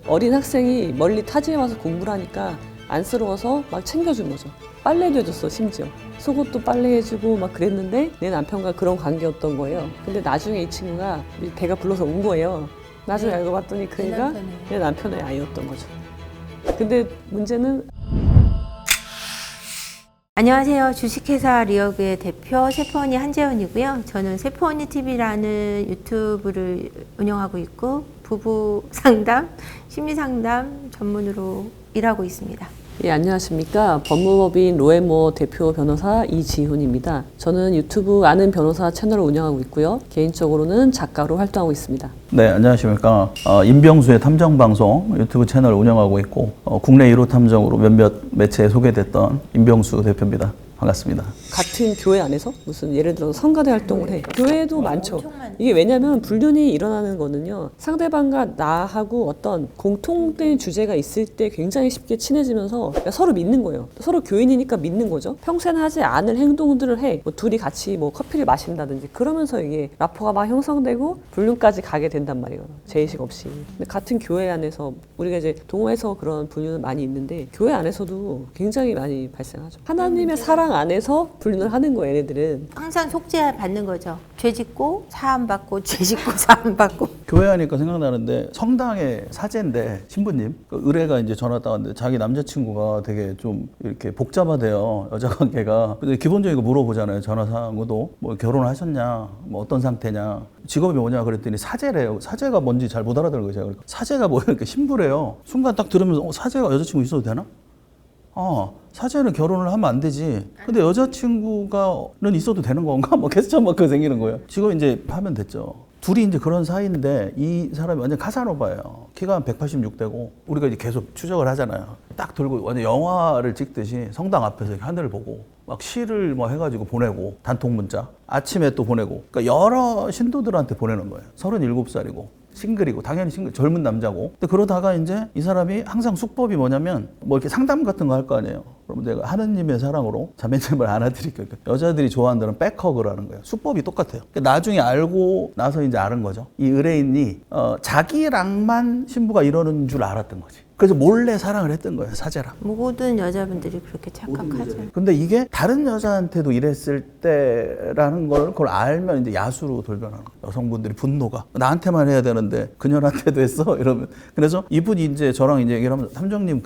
어린 학생이 멀리 타지에 와서 공부를 하니까 안쓰러워서 막 챙겨준 거죠. 빨래도 해줬어. 심지어 속옷도 빨래해주고 막 그랬는데 내 남편과 그런 관계였던 거예요. 근데 나중에 이 친구가 배가 불러서 운 거예요. 나중에 알고 봤더니 그 애가 내 남편의 아이였던 거죠. 근데 문제는 안녕하세요. 주식회사 리어그의 대표 세포언니 한재원이고요. 저는 세포언니 TV라는 유튜브를 운영하고 있고 부부 상담, 심리 상담 전문으로 일하고 있습니다. 예, 안녕하십니까. 법무법인 로에모 대표 변호사 이지훈입니다. 저는 유튜브 아는 변호사 채널을 운영하고 있고요. 개인적으로는 작가로 활동하고 있습니다. 네, 안녕하십니까. 임병수의 탐정방송 유튜브 채널을 운영하고 있고 국내 1호 탐정으로 몇몇 매체에 소개됐던 임병수 대표입니다. 반갑습니다. 같은 교회 안에서 무슨 예를 들어서 성가대 활동을 해. 교회도 많죠. 이게 왜냐면 불륜이 일어나는 거는요. 상대방과 나하고 어떤 공통된 주제가 있을 때 굉장히 쉽게 친해지면서 서로 믿는 거예요. 서로 교인이니까 믿는 거죠. 평소에는 하지 않을 행동들을 해. 뭐 둘이 같이 뭐 커피를 마신다든지 그러면서 이게 라포가 막 형성되고 불륜까지 가게 된단 말이에요. 죄의식 없이. 근데 같은 교회 안에서 우리가 이제 동호회에서 그런 불륜은 많이 있는데 교회 안에서도 굉장히 많이 발생하죠. 하나님의 사랑 안에서 불륜을 하는 거예요, 얘네들은. 항상 속죄 받는 거죠. 죄 짓고 사함 받고 죄 짓고 사함 받고. 교회 하니까 생각나는데 성당의 사제인데 신부님 그 의뢰가 이제 전화 왔다는데 자기 남자친구가 되게 좀 이렇게 복잡하대요. 여자 관계가. 근데 기본적인 거 물어보잖아요. 전화상으로도 뭐 결혼하셨냐, 뭐 어떤 상태냐, 직업이 뭐냐 그랬더니 사제래요. 사제가 뭔지 잘 못 알아들은 거예요. 제가. 그러니까 사제가 뭐예요? 이렇게 신부래요. 순간 딱 들으면서 사제가 여자친구 있어도 되나? 사제는 결혼을 하면 안 되지. 근데 여자친구가는 있어도 되는 건가? 뭐 계속 막 그거 생기는 거예요. 지금 이제 하면 됐죠. 둘이 이제 그런 사이인데 이 사람이 완전 카사노바예요. 키가 한 186대고 우리가 이제 계속 추적을 하잖아요. 딱 들고 완전 영화를 찍듯이 성당 앞에서 이렇게 하늘을 보고 막 시를 뭐 해가지고 보내고 단통 문자 아침에 또 보내고 그러니까 여러 신도들한테 보내는 거예요. 37살이고. 싱글이고 당연히 싱글 젊은 남자고. 근데 그러다가 이제 이 사람이 항상 수법이 뭐냐면 뭐 이렇게 상담 같은 거 할 거 아니에요. 그러면 내가 하느님의 사랑으로 자매님을 안아드릴게요. 여자들이 좋아한다는 백허그를 하는 거예요. 수법이 똑같아요. 나중에 알고 나서 이제 알은 거죠. 이 의뢰인이 자기랑만 신부가 이러는 줄 알았던 거지. 그래서 몰래 사랑을 했던 거예요, 사제랑. 모든 여자분들이 그렇게 착각하죠. 근데 이게 다른 여자한테도 이랬을 때라는 걸 그걸 알면 이제 야수로 돌변하는 거예요. 여성분들이 분노가 나한테만 해야 되는데 그녀한테도 했어 이러면. 그래서 이분이 이제 저랑 이제 얘기를 하면 탐정님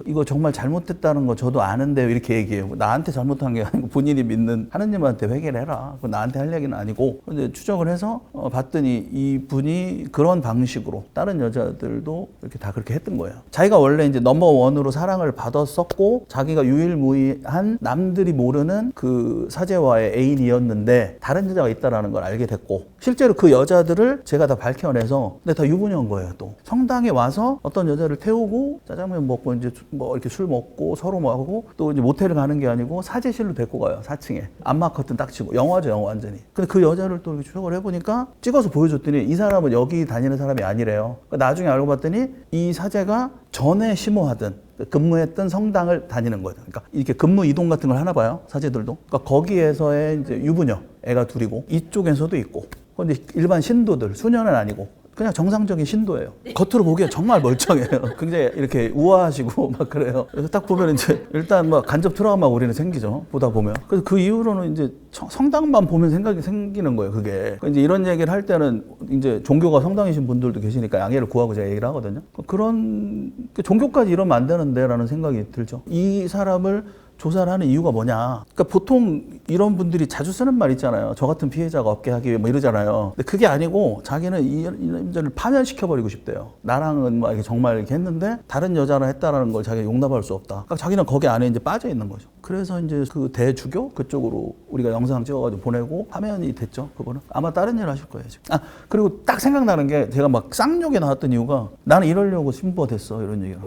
이거 정말 잘못됐다는 거 저도 아는데 이렇게 얘기해요. 나한테 잘못한 게 아니고 본인이 믿는 하느님한테 회개를 해라. 그거 나한테 할 얘기는 아니고. 근데 추적을 해서 봤더니 이분이 그런 방식으로 다른 여자들도 이렇게 다 그렇게 했던 거예요. 자기가 원래 이제 넘버원으로 사랑을 받았었고 자기가 유일무이한 남들이 모르는 그 사제와의 애인이었는데 다른 여자가 있다라는 걸 알게 됐고 실제로 그 여자들을 제가 다 밝혀내서 근데 다 유부녀인 거예요. 또 성당에 와서 어떤 여자를 태우고 짜장면 먹고 이제 뭐 이렇게 술 먹고 서로 뭐 하고 또 이제 모텔을 가는 게 아니고 사제실로 데리고 가요. 4층에 안마 커튼 딱 치고 영화죠, 영화 완전히. 근데 그 여자를 또 이렇게 추적을 해보니까 찍어서 보여줬더니 이 사람은 여기 다니는 사람이 아니래요. 그러니까 나중에 알고 봤더니 이 사제가 전에 심호하던 근무했던 성당을 다니는 거예요. 그러니까 이렇게 근무 이동 같은 걸 하나 봐요, 사제들도. 그러니까 거기에서의 이제 유부녀, 애가 둘이고 이쪽에서도 있고. 근데 일반 신도들, 수녀는 아니고 그냥 정상적인 신도예요. 겉으로 보기에 정말 멀쩡해요. 굉장히 이렇게 우아하시고 막 그래요. 그래서 딱 보면 이제 일단 막 간접 트라우마 우리는 생기죠. 보다 보면. 그래서 그 이후로는 이제 성당만 보면 생각이 생기는 거예요. 그게. 이제 이런 얘기를 할 때는 이제 종교가 성당이신 분들도 계시니까 양해를 구하고 제가 얘기를 하거든요. 그런 종교까지 이러면 안 되는데라는 생각이 들죠. 이 사람을 조사를 하는 이유가 뭐냐. 그러니까 보통 이런 분들이 자주 쓰는 말 있잖아요. 저 같은 피해자가 없게 하기 위해 뭐 이러잖아요. 근데 그게 아니고 자기는 이 남자를 파면시켜버리고 싶대요. 나랑은 막 이렇게 정말 이렇게 했는데 다른 여자랑 했다라는 걸 자기가 용납할 수 없다. 그러니까 자기는 거기 안에 이제 빠져 있는 거죠. 그래서 이제 그 대주교 그쪽으로 우리가 영상 찍어가지고 보내고 파면이 됐죠. 그거는 아마 다른 일 하실 거예요 지금. 그리고 딱 생각나는 게 제가 막 쌍욕에 나왔던 이유가 나는 이러려고 신부가 됐어 이런 얘기가.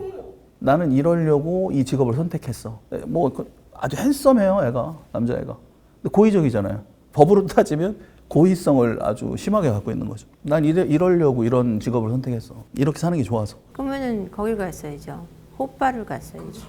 나는 이러려고 이 직업을 선택했어. 뭐 아주 핸섬해요, 애가. 남자애가. 근데 고의적이잖아요. 법으로 따지면 고의성을 아주 심하게 갖고 있는 거죠. 난 이러려고 이런 직업을 선택했어. 이렇게 사는 게 좋아서. 그러면은 거길 갔어야죠. 호빠를 갔어야죠.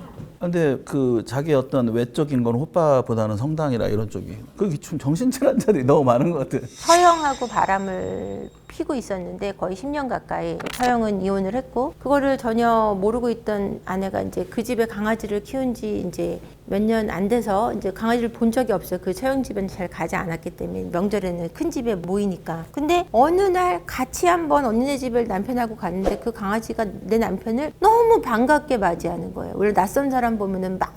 근데 그 자기 어떤 외적인 건 호빠보다는 성당이라 이런 쪽이 그게 좀 정신질환자들이 너무 많은 것 같아. 서영하고 바람을 피고 있었는데 거의 10년 가까이. 서영은 이혼을 했고 그거를 전혀 모르고 있던 아내가 이제 그 집에 강아지를 키운 지 이제 몇 년 안 돼서 이제 강아지를 본 적이 없어요. 그 서영 집에는 잘 가지 않았기 때문에 명절에는 큰 집에 모이니까. 근데 어느 날 같이 한번 언니네 집을 남편하고 갔는데 그 강아지가 내 남편을 너무 반갑게 맞이하는 거예요. 원래 낯선 사람 보면은 막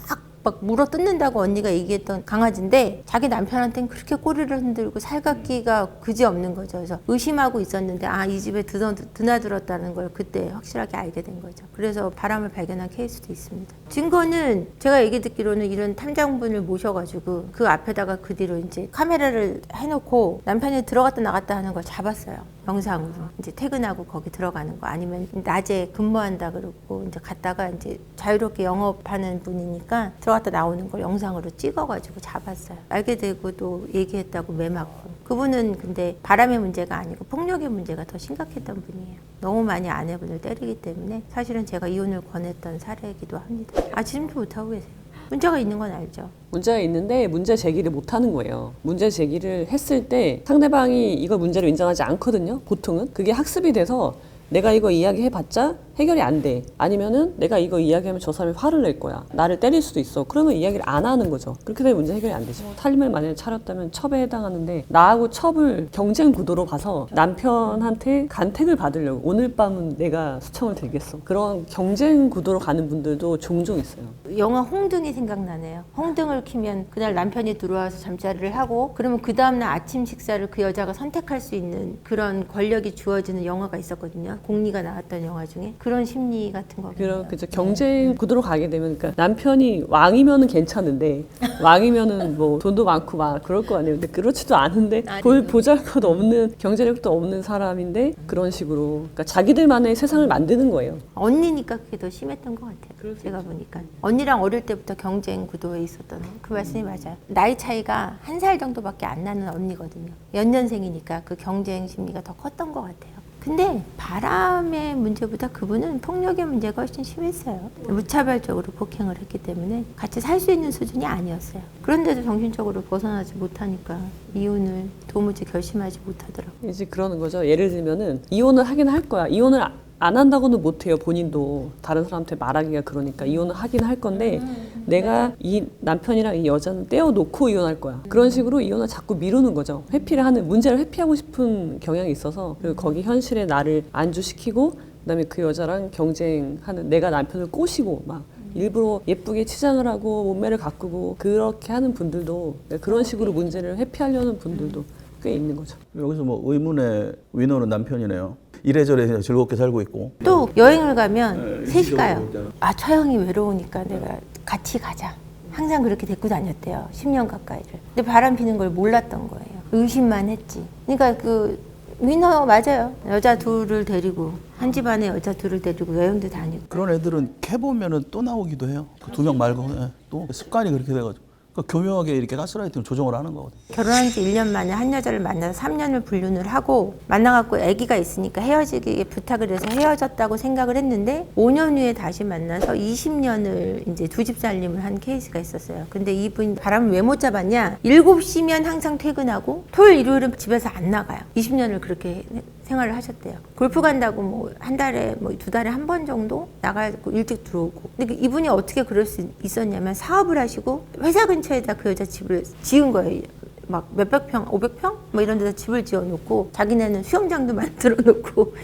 물어 뜯는다고 언니가 얘기했던 강아지인데 자기 남편한테는 그렇게 꼬리를 흔들고 살갑기가 그지없는 거죠. 그래서 의심하고 있었는데 이 집에 드나들었다는 걸 그때 확실하게 알게 된 거죠. 그래서 바람을 발견한 케이스도 있습니다. 증거는 제가 얘기 듣기로는 이런 탐정분을 모셔가지고 그 앞에다가 그 뒤로 이제 카메라를 해놓고 남편이 들어갔다 나갔다 하는 걸 잡았어요. 영상으로. 이제 퇴근하고 거기 들어가는 거 아니면 낮에 근무한다 그러고 이제 갔다가 이제 자유롭게 영업하는 분이니까 들어갔다 나오는 걸 영상으로 찍어가지고 잡았어요. 알게 되고 또 얘기했다고 매 맞고. 그분은 근데 바람의 문제가 아니고 폭력의 문제가 더 심각했던 분이에요. 너무 많이 아내분을 때리기 때문에 사실은 제가 이혼을 권했던 사례이기도 합니다. 지금도 못하고 계세요. 문제가 있는 건 알죠. 문제가 있는데 문제 제기를 못 하는 거예요. 문제 제기를 했을 때 상대방이 이걸 문제로 인정하지 않거든요. 보통은. 그게 학습이 돼서 내가 이거 이야기해봤자 해결이 안 돼. 아니면은 내가 이거 이야기하면 저 사람이 화를 낼 거야. 나를 때릴 수도 있어. 그러면 이야기를 안 하는 거죠. 그렇게 되면 문제 해결이 안 되죠. 살림을 만약에 차렸다면 첩에 해당하는데 나하고 첩을 경쟁 구도로 봐서 남편한테 간택을 받으려고 오늘 밤은 내가 수청을 들겠어. 그런 경쟁 구도로 가는 분들도 종종 있어요. 영화 홍등이 생각나네요. 홍등을 키면 그날 남편이 들어와서 잠자리를 하고 그러면 그 다음날 아침 식사를 그 여자가 선택할 수 있는 그런 권력이 주어지는 영화가 있었거든요. 공리가 나왔던 영화 중에. 그런 심리 같은 거. 그죠. 경쟁 구도로 가게 되면, 그러니까 남편이 왕이면은 괜찮은데, 왕이면은 뭐 돈도 많고 막 그럴 거 아니에요. 근데 그렇지도 않은데, 보잘것 없는, 경제력도 없는 사람인데, 그런 식으로. 그러니까 자기들만의 세상을 만드는 거예요. 언니니까 그게 더 심했던 것 같아요. 제가 보니까. 언니랑 어릴 때부터 경쟁 구도에 있었던 그 말씀이 맞아요. 나이 차이가 1살 정도밖에 안 나는 언니거든요. 연년생이니까 그 경쟁 심리가 더 컸던 것 같아요. 근데 바람의 문제보다 그분은 폭력의 문제가 훨씬 심했어요. 무차별적으로 폭행을 했기 때문에 같이 살 수 있는 수준이 아니었어요. 그런데도 정신적으로 벗어나지 못하니까 이혼을 도무지 결심하지 못하더라고요. 이제 그러는 거죠. 예를 들면은 이혼을 하긴 할 거야. 이혼을 안 한다고는 못해요. 본인도 다른 사람한테 말하기가 그러니까 이혼을 하긴 할 건데 내가 이 남편이랑 이 여자는 떼어놓고 이혼할 거야. 그런 식으로 이혼을 자꾸 미루는 거죠. 회피를 하는, 문제를 회피하고 싶은 경향이 있어서 그리고 거기 현실에 나를 안주시키고 그다음에 그 여자랑 경쟁하는, 내가 남편을 꼬시고 막 일부러 예쁘게 치장을 하고 몸매를 가꾸고 그렇게 하는 분들도, 그런 식으로 문제를 회피하려는 분들도 꽤 있는 거죠. 여기서 뭐 의문의 위너는 남편이네요. 이래저래 즐겁게 살고 있고. 또 여행을 가면 셋이 가요. 처형이 외로우니까 내가 같이 가자. 항상 그렇게 데리고 다녔대요. 10년 가까이를. 근데 바람 피는 걸 몰랐던 거예요. 의심만 했지. 그러니까 그 위너 맞아요. 여자 둘을 데리고, 한 집안에 여자 둘을 데리고 여행도 다니고. 그런 애들은 캐보면은 또 나오기도 해요. 그 2명 말고 또 습관이 그렇게 돼가지고. 그러니까 교묘하게 이렇게 가스라이팅을 조정을 하는 거거든요. 결혼한 지 1년 만에 한 여자를 만나서 3년을 불륜을 하고 만나갖고 아기가 있으니까 헤어지기 부탁을 해서 헤어졌다고 생각을 했는데 5년 후에 다시 만나서 20년을 이제 두 집 살림을 한 케이스가 있었어요. 근데 이분 바람을 왜 못 잡았냐? 7시면 항상 퇴근하고 토요일 일요일은 집에서 안 나가요. 20년을 그렇게 생활을 하셨대요. 골프 간다고 뭐 한 달에 뭐 2달에 한 번 정도 나가고 일찍 들어오고. 근데 이분이 어떻게 그럴 수 있었냐면 사업을 하시고 회사 근처에다 그 여자 집을 지은 거예요. 막 몇백 평, 500평? 뭐 이런 데다 집을 지어놓고 자기네는 수영장도 만들어 놓고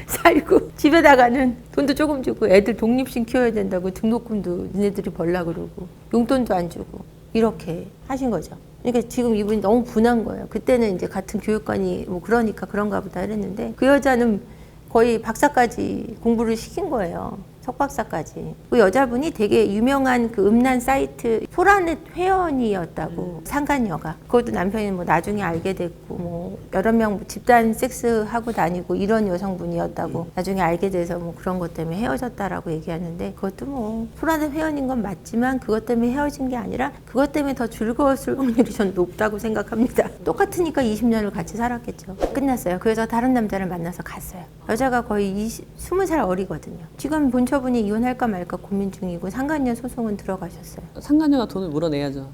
살고 집에다가는 돈도 조금 주고 애들 독립심 키워야 된다고 등록금도 니네들이 벌라 그러고 용돈도 안 주고 이렇게 하신 거죠. 그러니까 지금 이분이 너무 분한 거예요. 그때는 이제 같은 교육관이 뭐 그러니까 그런가 보다 이랬는데 그 여자는 거의 박사까지 공부를 시킨 거예요. 석박사까지. 그 여자분이 되게 유명한 그 음란 사이트 포라넷 회원이었다고, 상간녀가. 그것도 남편이 뭐 나중에 알게 됐고, 뭐 여러 명 집단 섹스 하고 다니고 이런 여성분이었다고 나중에 알게 돼서 뭐 그런 것 때문에 헤어졌다라고 얘기하는데, 그것도 뭐 포라넷 회원인 건 맞지만 그것 때문에 헤어진 게 아니라 그것 때문에 더 즐거웠을 확률이 전 높다고 생각합니다. 똑같으니까 20년을 같이 살았겠죠. 끝났어요. 그 여자가 다른 남자를 만나서 갔어요. 여자가 거의 20살 어리거든요. 지금 본 적 남편분이 이혼할까 말까 고민 중이고 상간녀 소송은 들어가셨어요. 상간녀가 돈을 물어내야죠.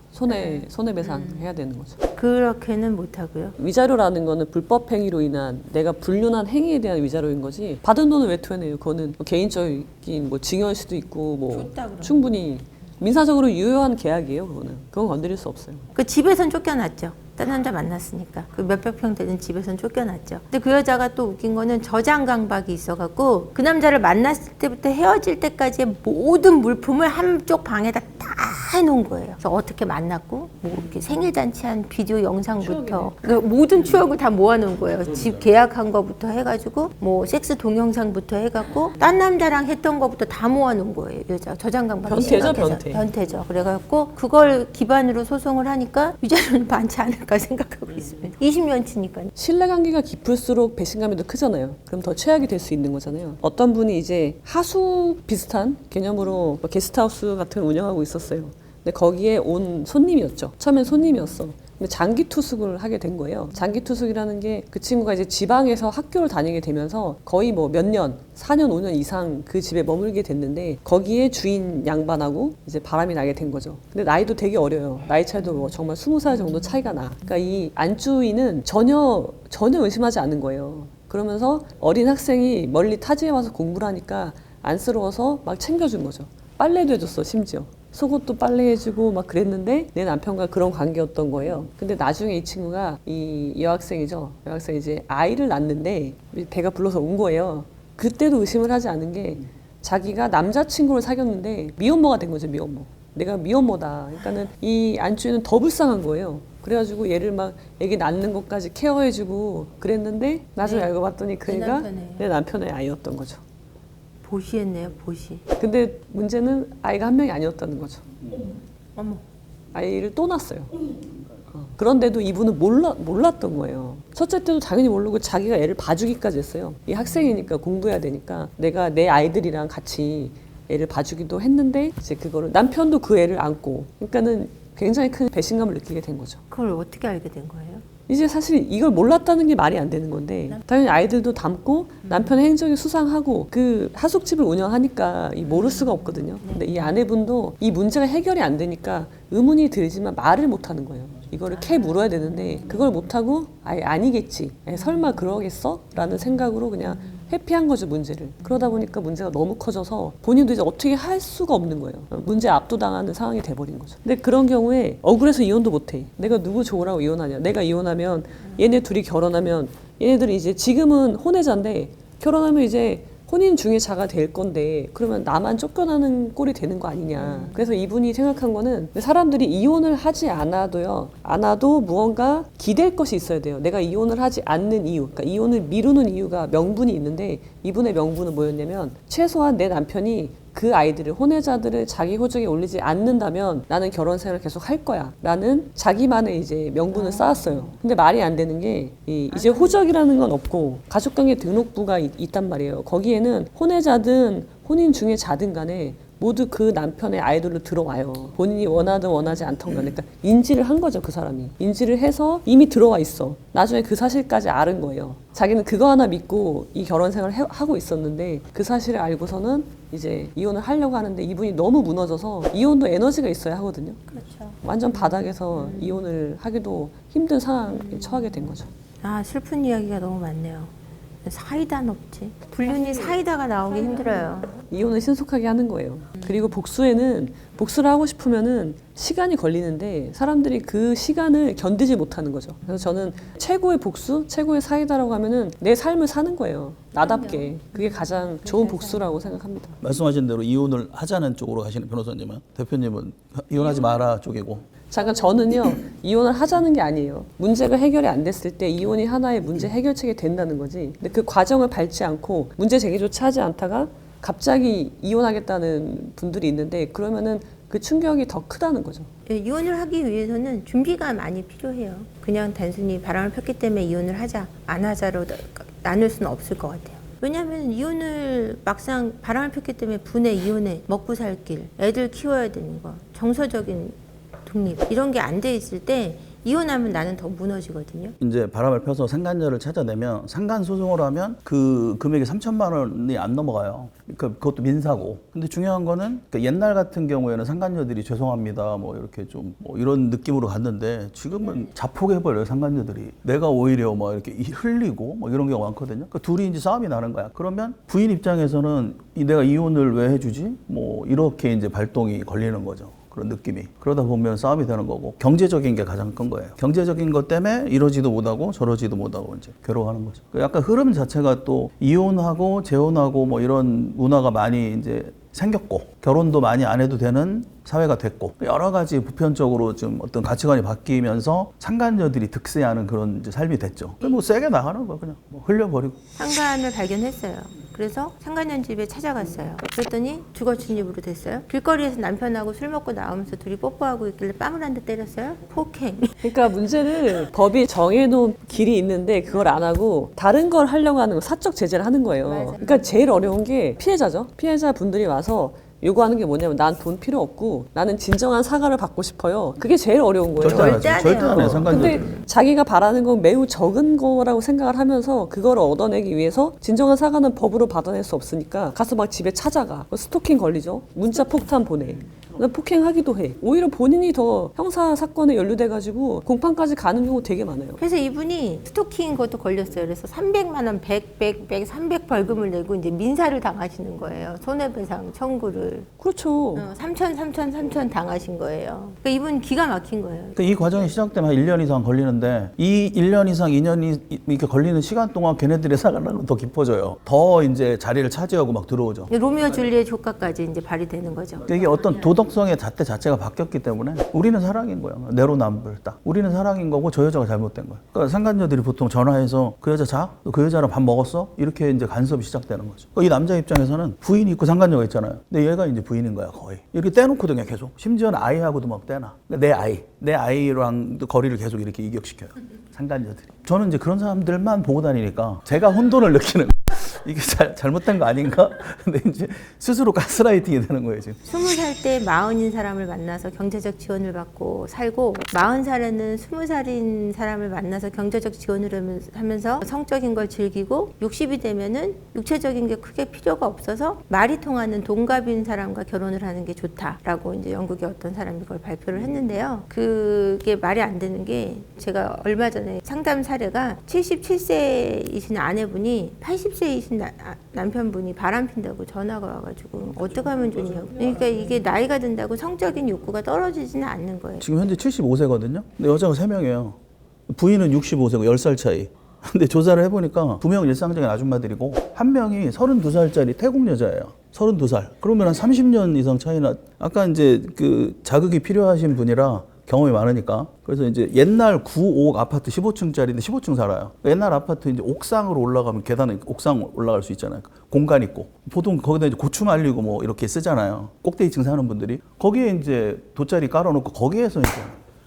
손해배상 해야 되는 거죠. 그렇게는 못하고요. 위자료라는 거는 불법 행위로 인한 내가 불륜한 행위에 대한 위자료인 거지. 받은 돈을 왜 토해내요? 그거는 뭐 개인적인 뭐 증여일 수도 있고 뭐 줬다 그러면. 충분히 민사적으로 유효한 계약이에요. 그건 건드릴 수 없어요. 그 집에선 쫓겨났죠. 딴 남자 만났으니까 그 몇백 평 되는 집에선 쫓겨났죠. 근데 그 여자가 또 웃긴 거는 저장 강박이 있어갖고 그 남자를 만났을 때부터 헤어질 때까지의 모든 물품을 한쪽 방에다 다 해놓은 거예요. 그래서 어떻게 만났고 뭐 이렇게 생일 잔치한 비디오 영상부터 그 모든 추억을 다 모아놓은 거예요. 집 계약한 거부터 해가지고 뭐 섹스 동영상부터 해갖고 딴 남자랑 했던 거부터 다 모아놓은 거예요. 여자 저장 강박이 변태죠, 심각해서. 변태. 변태죠. 그래갖고 그걸 기반으로 소송을 하니까 위자료는 많지 않을까 생각하고 있습니다. 20년치니까요. 신뢰관계가 깊을수록 배신감이 더 크잖아요. 그럼 더 최악이 될 수 있는 거잖아요. 어떤 분이 이제 하수 비슷한 개념으로 뭐 게스트하우스 같은 걸 운영하고 있었어요. 근데 거기에 온 손님이었죠. 처음엔 손님이었어. 근데 장기 투숙을 하게 된 거예요. 장기 투숙이라는 게 그 친구가 이제 지방에서 학교를 다니게 되면서 거의 뭐 몇 년, 4년, 5년 이상 그 집에 머물게 됐는데 거기에 주인 양반하고 이제 바람이 나게 된 거죠. 근데 나이도 되게 어려요. 나이 차이도 뭐 정말 20살 정도 차이가 나. 그러니까 이 안주인은 전혀 의심하지 않는 거예요. 그러면서 어린 학생이 멀리 타지에 와서 공부를 하니까 안쓰러워서 막 챙겨준 거죠. 빨래도 해줬어, 심지어. 속옷도 빨래해주고 막 그랬는데 내 남편과 그런 관계였던 거예요. 근데 나중에 이 친구가 이 여학생이죠. 여학생이 이제 아이를 낳는데 배가 불러서 온 거예요. 그때도 의심을 하지 않은 게 자기가 남자친구를 사귀었는데 미혼모가 된 거죠, 미혼모. 내가 미혼모다. 그러니까는 이 안주인은 더 불쌍한 거예요. 그래가지고 얘를 막 애기 낳는 것까지 케어해주고 그랬는데 나중에 알고 봤더니 그 애가 내 남편의 아이였던 거죠. 보시했네요, 보시. 근데 문제는 아이가 한 명이 아니었다는 거죠. 어머. 아이를 또 낳았어요. 그런데도 이분은 몰랐던 거예요. 첫째 때도 당연히 모르고 자기가 애를 봐주기까지 했어요. 이 학생이니까 공부해야 되니까 내가 내 아이들이랑 같이 애를 봐주기도 했는데 이제 그거를 남편도 그 애를 안고 그러니까는 굉장히 큰 배신감을 느끼게 된 거죠. 그걸 어떻게 알게 된 거예요? 이제 사실 이걸 몰랐다는 게 말이 안 되는 건데 당연히 아이들도 담고 남편의 행적이 수상하고 그 하숙집을 운영하니까 이 모를 수가 없거든요. 근데 이 아내분도 이 문제가 해결이 안 되니까 의문이 들지만 말을 못 하는 거예요. 이거를 캐 물어야 되는데 그걸 못 하고 아예 아니겠지. 설마 그러겠어? 라는 생각으로 그냥 회피한 거죠, 문제를. 그러다 보니까 문제가 너무 커져서 본인도 이제 어떻게 할 수가 없는 거예요. 문제에 압도당하는 상황이 돼버린 거죠. 근데 그런 경우에 억울해서 이혼도 못해. 내가 누구 좋으라고 이혼하냐. 내가 이혼하면 얘네 둘이 결혼하면 얘네들이 이제 지금은 혼외자인데 결혼하면 이제 혼인 중개자가 될 건데 그러면 나만 쫓겨나는 꼴이 되는 거 아니냐. 그래서 이분이 생각한 거는 사람들이 이혼을 하지 않아도 무언가 기댈 것이 있어야 돼요. 내가 이혼을 하지 않는 이유, 그러니까 이혼을 미루는 이유가 명분이 있는데 이분의 명분은 뭐였냐면 최소한 내 남편이 그 아이들을 혼외자들을 자기 호적에 올리지 않는다면 나는 결혼 생활을 계속 할 거야 라는 자기만의 이제 명분을 쌓았어요. 근데 말이 안 되는 게 이제 호적이라는 건 없고 가족관계 등록부가 있단 말이에요. 거기에는 혼외자든 혼인 중개자든 간에 모두 그 남편의 아이돌로 들어와요. 본인이 원하든 원하지 않던 간에. 그러니까 인지를 한 거죠, 그 사람이. 인지를 해서 이미 들어와 있어. 나중에 그 사실까지 알은 거예요. 자기는 그거 하나 믿고 이 결혼 생활을 하고 있었는데 그 사실을 알고서는 이제 이혼을 하려고 하는데 이분이 너무 무너져서 이혼도 에너지가 있어야 하거든요. 그렇죠. 완전 바닥에서 이혼을 하기도 힘든 상황에 처하게 된 거죠. 아, 슬픈 이야기가 너무 많네요. 사이다는 없지. 불륜이 사이다가 나오기 힘들어요. 이혼을 신속하게 하는 거예요. 그리고 복수를 하고 싶으면은 시간이 걸리는데 사람들이 그 시간을 견디지 못하는 거죠. 그래서 저는 최고의 복수, 최고의 사이다라고 하면은 내 삶을 사는 거예요. 나답게. 그게 가장 좋은 복수라고 생각합니다. 말씀하신 대로 이혼을 하자는 쪽으로 가시는 변호사님은, 대표님은 이혼하지 마라 쪽이고. 잠깐 저는요 이혼을 하자는 게 아니에요. 문제가 해결이 안 됐을 때 이혼이 하나의 문제 해결책이 된다는 거지. 근데 그 과정을 밟지 않고 문제 제기조차 하지 않다가 갑자기 이혼하겠다는 분들이 있는데 그러면은 그 충격이 더 크다는 거죠. 예, 이혼을 하기 위해서는 준비가 많이 필요해요. 그냥 단순히 바람을 폈기 때문에 이혼을 하자, 안 하자로 나눌 수는 없을 것 같아요. 왜냐하면 이혼을 막상 바람을 폈기 때문에 분해, 이혼해, 먹고 살 길, 애들 키워야 되는 거, 정서적인 독립 이런 게 안 돼 있을 때 이혼하면 나는 더 무너지거든요. 이제 바람을 펴서 상간녀를 찾아내면 상간 소송을 하면 그 금액이 3천만 원이 안 넘어가요. 그것도 민사고. 근데 중요한 거는 옛날 같은 경우에는 상간녀들이 죄송합니다 뭐 이렇게 좀 뭐 이런 느낌으로 갔는데 지금은 자폭해버려요 상간녀들이. 내가 오히려 막 이렇게 흘리고 뭐 이런 경우가 많거든요. 그 둘이 이제 싸움이 나는 거야. 그러면 부인 입장에서는 내가 이혼을 왜 해주지? 뭐 이렇게 이제 발동이 걸리는 거죠. 그런 느낌이. 그러다 보면 싸움이 되는 거고 경제적인 게 가장 큰 거예요. 경제적인 것 때문에 이러지도 못하고 저러지도 못하고 이제 괴로워하는 거죠. 약간 흐름 자체가 또 이혼하고 재혼하고 뭐 이런 문화가 많이 이제 생겼고 결혼도 많이 안 해도 되는 사회가 됐고 여러 가지 보편적으로 좀 어떤 가치관이 바뀌면서 상간녀들이 득세하는 그런 이제 삶이 됐죠. 뭐 세게 나가는 거야 그냥 뭐 흘려버리고. 상간을 발견했어요. 그래서 상간녀 집에 찾아갔어요. 그랬더니 주거 침입으로 됐어요. 길거리에서 남편하고 술 먹고 나오면서 둘이 뽀뽀하고 있길래 뺨을 한 대 때렸어요. 폭행. 그러니까 문제는 법이 정해놓은 길이 있는데 그걸 안 하고 다른 걸 하려고 하는 거, 사적 제재를 하는 거예요. 맞아요. 그러니까 제일 어려운 게 피해자죠. 피해자 분들이 와서 요구하는 게 뭐냐면 난 돈 필요 없고 나는 진정한 사과를 받고 싶어요. 그게 제일 어려운 거예요. 절대 안 하죠. 절대 안 절대 안 해요 해요. 상간녀들. 근데 자기가 바라는 건 매우 적은 거라고 생각을 하면서 그걸 얻어내기 위해서 진정한 사과는 법으로 받아낼 수 없으니까 가서 막 집에 찾아가. 스토킹 걸리죠. 문자 폭탄 보내. 폭행하기도 해. 오히려 본인이 더 형사 사건에 연루돼가지고 공판까지 가는 경우 되게 많아요. 그래서 이분이 스토킹 것도 걸렸어요. 그래서 300만 원, 300 벌금을 내고 이제 민사를 당하시는 거예요. 손해배상 청구를. 그렇죠. 3천 당하신 거예요. 그러니까 이분 기가 막힌 거예요. 그러니까 이 과정이 시작되면 한 1년 이상 걸리는데 이 1년 이상 2년이 이렇게 걸리는 시간 동안 걔네들의 사과는 더 깊어져요. 더 이제 자리를 차지하고 막 들어오죠. 로미오 줄리엣 효과까지 이제 발휘되는 거죠. 그러니까 이게 어떤 도덕성의 잣대 자체가 바뀌었기 때문에 우리는 사랑인 거예요. 내로남불 딱. 우리는 사랑인 거고 저 여자가 잘못된 거예요. 그러니까 상간녀들이 보통 전화해서 그 여자 자? 그 여자랑 밥 먹었어? 이렇게 이제 간섭이 시작되는 거죠. 그러니까 이 남자 입장에서는 부인이 있고 상간녀가 있잖아요. 근데 얘가 이제 부인인 거야 거의. 이렇게 떼놓거든요 계속. 심지어는 아이하고도 막 떼놔. 그러니까 내 아이랑도 거리를 계속 이렇게 이격시켜요. 상간녀들이. 저는 이제 그런 사람들만 보고 다니니까 제가 혼돈을 느끼는 이게 잘못된 거 아닌가? 근데 이제 스스로 가스라이팅이 되는 거예요, 지금. 20살 때 40인 사람을 만나서 경제적 지원을 받고 살고 40살에는 20살인 사람을 만나서 경제적 지원을 하면서 성적인 걸 즐기고 60이 되면은 육체적인 게 크게 필요가 없어서 말이 통하는 동갑인 사람과 결혼을 하는 게 좋다라고 이제 영국의 어떤 사람이 그걸 발표를 했는데요. 그게 말이 안 되는 게 제가 얼마 전에 상담 사례가 77세이신 아내분이 80세이신 남편분이 바람핀다고 전화가 와가지고 어떻게 하면 좋냐고. 그러니까 이게 나이가 든다고 성적인 욕구가 떨어지지는 않는 거예요. 지금 현재 75세거든요. 근데 여자가 3명이에요. 부인은 65세고 10살 차이. 근데 조사를 해보니까 2명 일상적인 아줌마들이고 1명이 32살짜리 태국 여자예요. 32살. 그러면 한 30년 이상 차이나. 아까 이제 그 자극이 필요하신 분이라 경험이 많으니까. 그래서 이제 옛날 9옥 아파트 15층짜리인데 15층 살아요. 옛날 아파트 이제 옥상으로 올라가면 계단에 옥상 올라갈 수 있잖아요. 공간 있고. 보통 거기다 이제 고추 말리고 뭐 이렇게 쓰잖아요. 꼭대기층 사는 분들이. 거기에 이제 돗자리 깔아놓고 거기에서 이제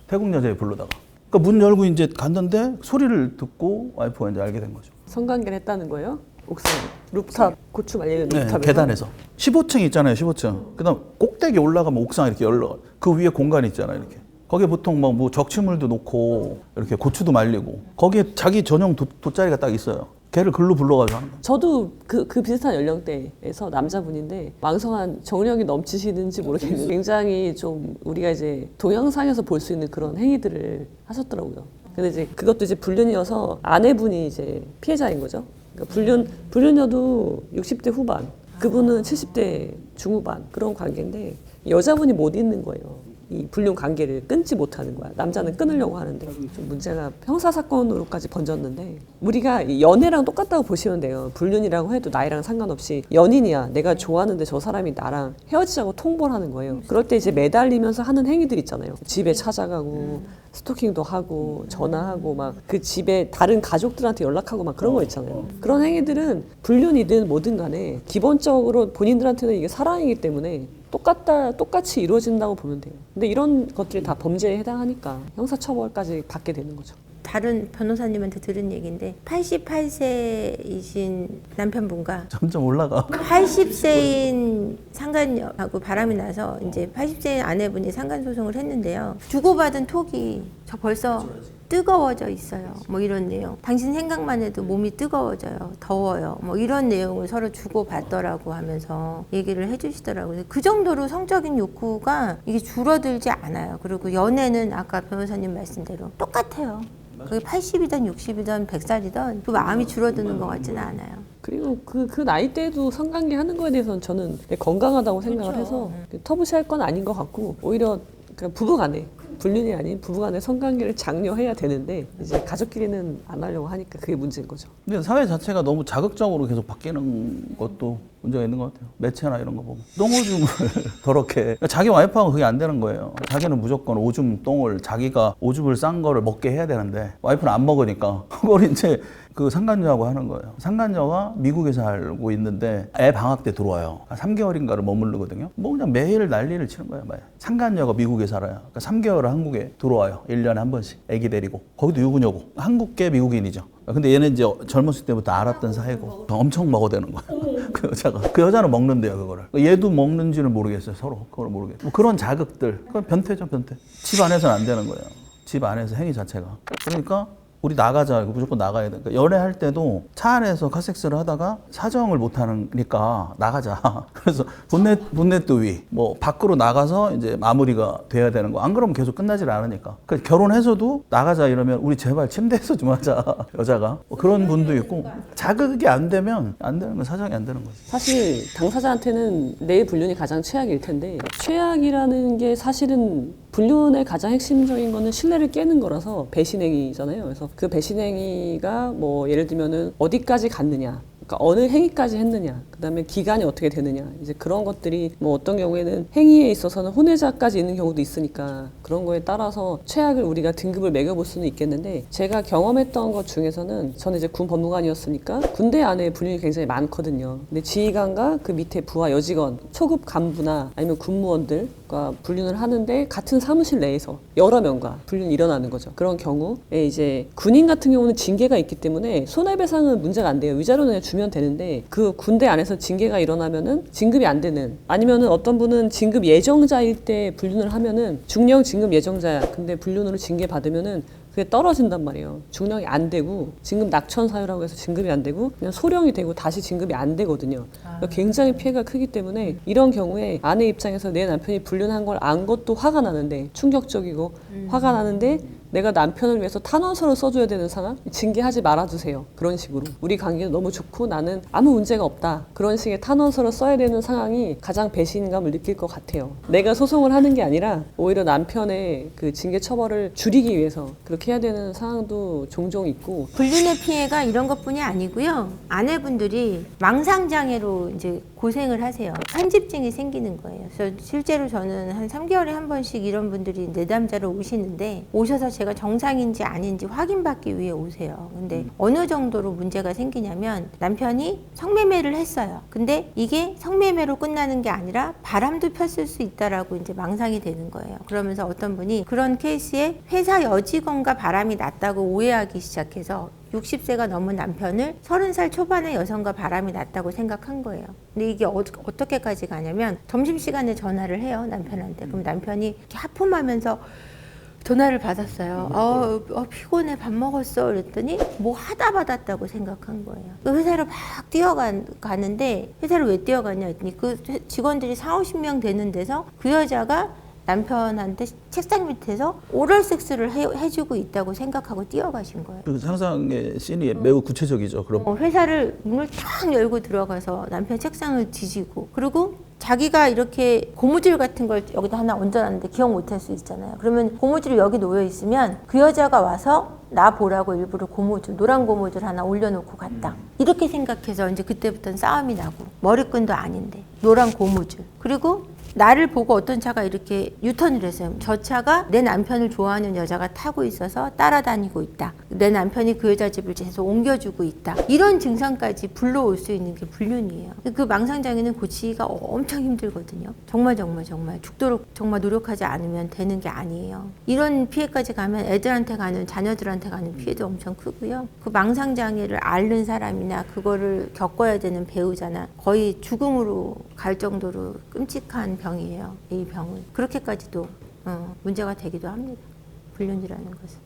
태국 여자애 부르다가. 그러니까 문 열고 이제 갔는데 소리를 듣고 와이프가 이제 알게 된 거죠. 성관계를 했다는 거예요? 옥상, 루프탑, 고추 말리는 네, 루프탑에서? 계단에서. 15층 있잖아요, 15층. 그 다음 꼭대기 올라가면 옥상 이렇게 열려. 그 위에 공간 있잖아요, 이렇게. 거기에 보통 막 뭐 적치물도 놓고 이렇게 고추도 말리고 거기에 자기 전용 돗자리가 딱 있어요. 걔를 글로 불러가지고 하는 거예요. 저도 그 비슷한 연령대에서 남자분인데 왕성한 정력이 넘치시는지 모르겠는데 굉장히 좀 우리가 이제 동영상에서 볼 수 있는 그런 행위들을 하셨더라고요. 근데 이제 그것도 이제 불륜이어서 아내분이 이제 피해자인 거죠. 그러니까 불륜녀도 60대 후반, 그분은 70대 중후반 그런 관계인데 여자분이 못 있는 거예요. 이 불륜 관계를 끊지 못하는 거야. 남자는 끊으려고 하는데 좀 문제가 형사 사건으로까지 번졌는데 우리가 연애랑 똑같다고 보시면 돼요. 불륜이라고 해도 나이랑 상관없이 연인이야. 내가 좋아하는데 저 사람이 나랑 헤어지자고 통보를 하는 거예요. 그럴 때 이제 매달리면서 하는 행위들 있잖아요. 집에 찾아가고 스토킹도 하고 전화하고 막 그 집에 다른 가족들한테 연락하고 막 그런 거 있잖아요. 그런 행위들은 불륜이든 뭐든 간에 기본적으로 본인들한테는 이게 사랑이기 때문에 똑같이 이루어진다고 보면 돼요. 근데 이런 것들이 다 범죄에 해당하니까 형사처벌까지 받게 되는 거죠. 다른 변호사님한테 들은 얘기인데 88세이신 남편분과 점점 올라가. 80세인 상간녀하고 바람이 나서 이제 80세 아내분이 상간 소송을 했는데요. 주고받은 톡이 저 벌써 뜨거워져 있어요. 뭐 이런 내용. 당신 생각만 해도 몸이 뜨거워져요. 더워요. 뭐 이런 내용을 서로 주고받더라고 하면서 얘기를 해주시더라고요. 그 정도로 성적인 욕구가 이게 줄어들지 않아요. 그리고 연애는 아까 변호사님 말씀대로 똑같아요. 그게 80이든 60이든 100살이든 그 마음이 줄어드는 것 같지는 않아요. 그리고 그 나이 때도 성관계 하는 거에 대해서는 저는 되게 건강하다고 생각을 해서 터부시할 건 아닌 것 같고 오히려 그냥 부부간에 불륜이 아닌 부부간의 성관계를 장려해야 되는데 이제 가족끼리는 안 하려고 하니까 그게 문제인 거죠. 근데 사회 자체가 너무 자극적으로 계속 바뀌는 것도 문제가 있는 것 같아요. 매체나 이런 거 보면 똥오줌을 더럽게 그러니까 자기 와이프하고 그게 안 되는 거예요. 자기는 무조건 오줌 똥을 자기가 오줌을 싼 거를 먹게 해야 되는데 와이프는 안 먹으니까 그걸 이제 그 상간녀하고 하는 거예요. 상간녀가 미국에 살고 있는데 애 방학 때 들어와요. 3개월인가를 머무르거든요. 뭐 그냥 매일 난리를 치는 거예요. 상간녀가 미국에 살아요. 그러니까 3개월을 한국에 들어와요. 1년에 한 번씩 애기 데리고. 거기도 유부녀고. 한국계 미국인이죠. 근데 얘는 이제 젊었을 때부터 알았던 사이고 엄청 먹어대는 거예요. 그 여자가. 그 여자는 먹는데요, 그거를. 얘도 먹는지는 모르겠어요, 서로. 그걸 모르겠어요. 뭐 그런 자극들. 그건 변태죠, 변태. 집 안에서는 안 되는 거예요. 집 안에서 행위 자체가. 그러니까 우리 나가자. 이거 무조건 나가야 돼. 그러니까 연애할 때도 차 안에서 카섹스를 하다가 사정을 못 하니까 나가자. 그래서 본넷도 위. 뭐 밖으로 나가서 이제 마무리가 돼야 되는 거. 안 그러면 계속 끝나질 않으니까. 그러니까 결혼해서도 나가자 이러면 우리 제발 침대에서 좀 하자. 여자가. 뭐 그런 분도 있고 자극이 안 되면 안 되는 건 사정이 안 되는 거지. 사실 당사자한테는 내일 불륜이 가장 최악일 텐데 최악이라는 게 사실은 불륜의 가장 핵심적인 거는 신뢰를 깨는 거라서 배신행위잖아요. 그래서 그 배신행위가 뭐 예를 들면은 어디까지 갔느냐, 그러니까 어느 행위까지 했느냐, 그다음에 기간이 어떻게 되느냐, 이제 그런 것들이 뭐 어떤 경우에는 행위에 있어서는 혼외자까지 있는 경우도 있으니까 그런 거에 따라서 최악을 우리가 등급을 매겨볼 수는 있겠는데 제가 경험했던 것 중에서는 저는 이제 군 법무관이었으니까 군대 안에 불륜이 굉장히 많거든요. 근데 지휘관과 그 밑에 부하 여직원, 초급 간부나 아니면 군무원들과 불륜을 하는데 같은 사무실 내에서 여러 명과 불륜이 일어나는 거죠. 그런 경우에 이제 군인 같은 경우는 징계가 있기 때문에 손해배상은 문제가 안 돼요. 위자료는 그냥 주면 되는데 그 군대 안에서 징계가 일어나면은 진급이 안 되는, 아니면은 어떤 분은 진급 예정자일 때 불륜을 하면은 중령 진급 예정자야. 근데 불륜으로 징계 받으면은 그게 떨어진단 말이에요. 중령이 안 되고 진급 낙천 사유라고 해서 진급이 안 되고 그냥 소령이 되고 다시 진급이 안 되거든요. 그러니까 굉장히 피해가 크기 때문에 이런 경우에 아내 입장에서 내 남편이 불륜한 걸 안 것도 화가 나는데 충격적이고 화가 나는데 내가 남편을 위해서 탄원서를 써줘야 되는 상황? 징계하지 말아주세요. 그런 식으로. 우리 관계는 너무 좋고 나는 아무 문제가 없다. 그런 식의 탄원서를 써야 되는 상황이 가장 배신감을 느낄 것 같아요. 내가 소송을 하는 게 아니라 오히려 남편의 그 징계 처벌을 줄이기 위해서 그렇게 해야 되는 상황도 종종 있고. 불륜의 피해가 이런 것뿐이 아니고요. 아내분들이 망상장애로 이제 고생을 하세요. 편집증이 생기는 거예요. 그래서 실제로 저는 한 3개월에 한 번씩 이런 분들이 내담자로 오시는데 오셔서 제가 정상인지 아닌지 확인받기 위해 오세요. 근데 어느 정도로 문제가 생기냐면 남편이 성매매를 했어요. 근데 이게 성매매로 끝나는 게 아니라 바람도 폈을 수 있다라고 이제 망상이 되는 거예요. 그러면서 어떤 분이 그런 케이스에 회사 여직원과 바람이 났다고 오해하기 시작해서 60세가 넘은 남편을 30살 초반의 여성과 바람이 났다고 생각한 거예요. 근데 이게 어떻게까지 가냐면 점심시간에 전화를 해요, 남편한테. 그럼 남편이 이렇게 하품하면서 전화를 받았어요. 피곤해, 밥 먹었어. 그랬더니 뭐 하다 받았다고 생각한 거예요. 그 회사를 막 뛰어가는데 회사를 왜 뛰어가냐 했더니 그 직원들이 40-50명 되는 데서 그 여자가 남편한테 책상 밑에서 오럴 섹스를 해주고 있다고 생각하고 뛰어가신 거예요. 그 상상의 씬이 매우 구체적이죠. 그럼 회사를 문을 탁 열고 들어가서 남편 책상을 뒤지고, 그리고 자기가 이렇게 고무줄 같은 걸 여기다 하나 얹어놨는데 기억 못할 수 있잖아요. 그러면 고무줄이 여기 놓여 있으면 그 여자가 와서 나 보라고 일부러 고무줄, 노란 고무줄 하나 올려놓고 갔다. 이렇게 생각해서 이제 그때부터는 싸움이 나고, 머리끈도 아닌데 노란 고무줄. 그리고 나를 보고 어떤 차가 이렇게 유턴을 했어요. 저 차가 내 남편을 좋아하는 여자가 타고 있어서 따라다니고 있다. 내 남편이 그 여자 집을 계속 옮겨주고 있다. 이런 증상까지 불러올 수 있는 게 불륜이에요. 그 망상장애는 고치기가 엄청 힘들거든요. 정말 죽도록 정말 노력하지 않으면 되는 게 아니에요. 이런 피해까지 가면 애들한테 가는, 자녀들한테 가는 피해도 엄청 크고요. 그 망상장애를 앓는 사람이나 그거를 겪어야 되는 배우자나 거의 죽음으로 갈 정도로 끔찍한 병이에요. 이 병은. 그렇게까지도 문제가 되기도 합니다. 불륜이라는 것은.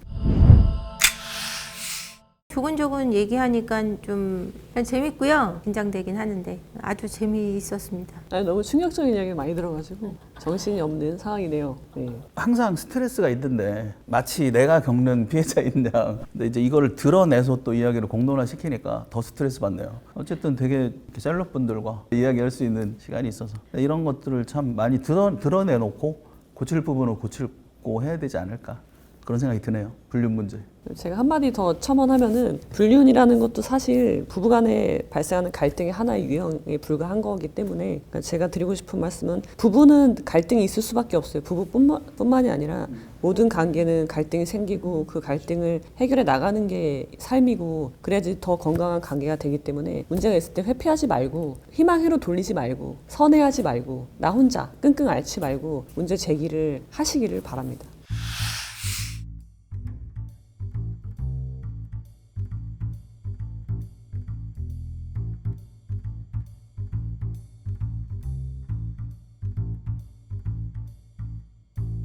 조근조근 얘기하니까 좀 재밌고요. 긴장되긴 하는데 아주 재미있었습니다. 아니, 너무 충격적인 이야기가 많이 들어가지고 정신이 없는 상황이네요. 네. 항상 스트레스가 있던데 마치 내가 겪는 피해자인 양. 근데 이제 이거를 드러내서 또 이야기를 공론화 시키니까 더 스트레스 받네요. 어쨌든 되게 셀럽분들과 이야기할 수 있는 시간이 있어서 이런 것들을 참 많이 드러내놓고 고칠 부분을 고치고 해야 되지 않을까 그런 생각이 드네요. 불륜 문제. 제가 한마디 더 첨언하면은 불륜이라는 것도 사실 부부간에 발생하는 갈등의 하나의 유형에 불과한 거기 때문에 그러니까 제가 드리고 싶은 말씀은 부부는 갈등이 있을 수밖에 없어요. 부부뿐만이 아니라 모든 관계는 갈등이 생기고 그 갈등을 해결해 나가는 게 삶이고 그래야지 더 건강한 관계가 되기 때문에 문제가 있을 때 회피하지 말고 희망회로 돌리지 말고 선회하지 말고 나 혼자 끙끙 앓지 말고 문제 제기를 하시기를 바랍니다.